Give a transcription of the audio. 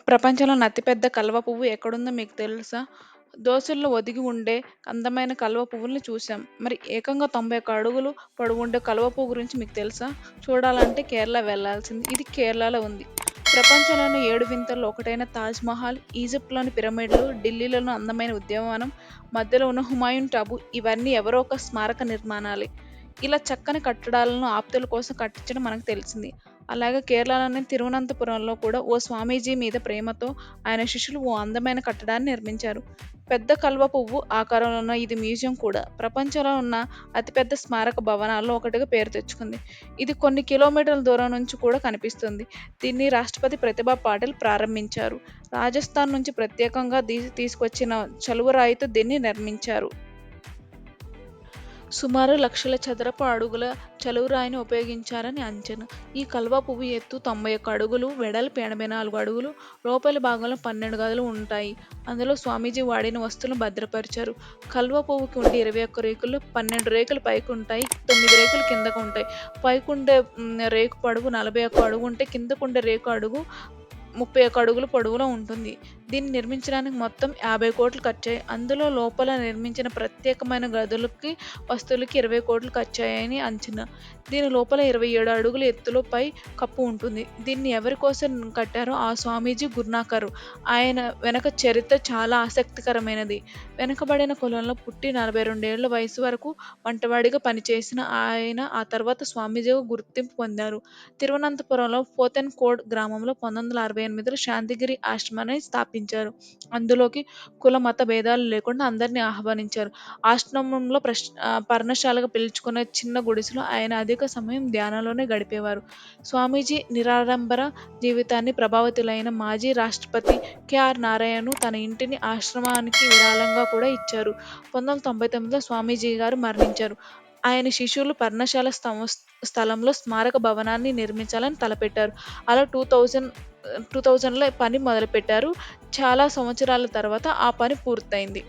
ప్రపంచంలోని అతిపెద్ద కలువ పువ్వు ఎక్కడుందో మీకు తెలుసా? దోసల్లో ఒదిగి ఉండే అందమైన కలువ పువ్వుల్ని చూసాం. మరి ఏకంగా 91 అడుగులు పొడవుండే కలువ పువ్వు గురించి మీకు తెలుసా? చూడాలంటే కేరళ వెళ్ళాల్సింది. ఇది కేరళలో ఉంది. ప్రపంచంలోని 7 వింతల్లో ఒకటైన తాజ్ మహల్, ఈజిప్ట్‌లోని పిరమిడ్లు, ఢిల్లీలోని అందమైన ఉద్యానవనం, మధ్యలో ఉన్న హుమాయూన్ టాబూ ఇవన్నీ ఎవరో ఒక స్మారక నిర్మాణాలే. ఇలా చక్కని కట్టడాలను ఆప్తుల కోసం కట్టించడం మనకు తెలిసింది. అలాగే కేరళలోని తిరువనంతపురంలో కూడా ఓ స్వామీజీ మీద ప్రేమతో ఆయన శిష్యులు ఓ అందమైన కట్టడాన్ని నిర్మించారు. పెద్ద కలువ పువ్వు ఆకారంలో ఉన్న ఇది మ్యూజియం కూడా. ప్రపంచంలో ఉన్న అతిపెద్ద స్మారక భవనాల్లో ఒకటిగా పేరు తెచ్చుకుంది. ఇది కొన్ని కిలోమీటర్ల దూరం నుంచి కూడా కనిపిస్తుంది. దీన్ని రాష్ట్రపతి ప్రతిభా పాటిల్ ప్రారంభించారు. రాజస్థాన్ నుంచి ప్రత్యేకంగా తీసుకొచ్చిన చలువరాయితో దీన్ని నిర్మించారు. సుమారు లక్షల చదరపు అడుగుల చలువరాయిని ఉపయోగించారని అంచనా. ఈ కలువ పువ్వు ఎత్తు 91 అడుగులు, వెడల్పు 84 అడుగులు, లోపలి భాగంలో 12 గదులు ఉంటాయి. అందులో స్వామీజీ వాడిన వస్తువులను భద్రపరిచారు. కలువ పువ్వుకి ఉండే 21 రేకుల్లో 12 రేకులు పైకుంటాయి, 9 రేకులు కిందకుంటాయి. పైకుండే రేకు పొడవు 41 అడుగు ఉంటే కిందకుండే రేకు అడుగు 31 అడుగుల పొడవులో ఉంటుంది. దీన్ని నిర్మించడానికి మొత్తం 50 కోట్లు ఖర్చయ్యాయి. అందులో లోపల నిర్మించిన ప్రత్యేకమైన గదులకి, వస్తువులకి 20 కోట్లు ఖర్చయ్యాయని అంచనా. దీని లోపల 27 అడుగుల ఎత్తులో పై కప్పు ఉంటుంది. దీన్ని ఎవరి కోసం కట్టారో ఆ స్వామీజీ గుర్నాకరు. ఆయన వెనక చరిత్ర చాలా ఆసక్తికరమైనది. వెనుకబడిన కులంలో పుట్టి 42 ఏళ్ల వయసు వరకు వంటవాడిగా పనిచేసిన ఆయన ఆ తర్వాత స్వామీజీగా గుర్తింపు పొందారు. తిరువనంతపురంలో పోతెన్కోడ్ గ్రామంలో 1968లో శాంతిగిరి ఆశ్రమాన్ని స్థాపించారు. అందులోకి కుల, మత భేదాలు లేకుండా అందరినీ ఆహ్వానించారు. ఆశ్రమంలో పర్ణశాలగా పిలుచుకునే చిన్న గుడిసెలో ఆయన అధిక సమయం ధ్యానంలోనే గడిపేవారు. స్వామీజీ నిరాడంబర జీవితాన్ని ప్రభావితులైన మాజీ రాష్ట్రపతి కె.ఆర్. నారాయణన్ తన ఇంటిని ఆశ్రమానికి విరాళంగా కూడా ఇచ్చారు. 1999లో స్వామీజీ గారు మరణించారు. ఆయన శిష్యులు పర్ణశాల స్థలంలో స్మారక భవనాన్ని నిర్మించాలని తలపెట్టారు. అలా 2000లో పని మొదలుపెట్టారు. చాలా సంవత్సరాల తర్వాత ఆ పని పూర్తయింది.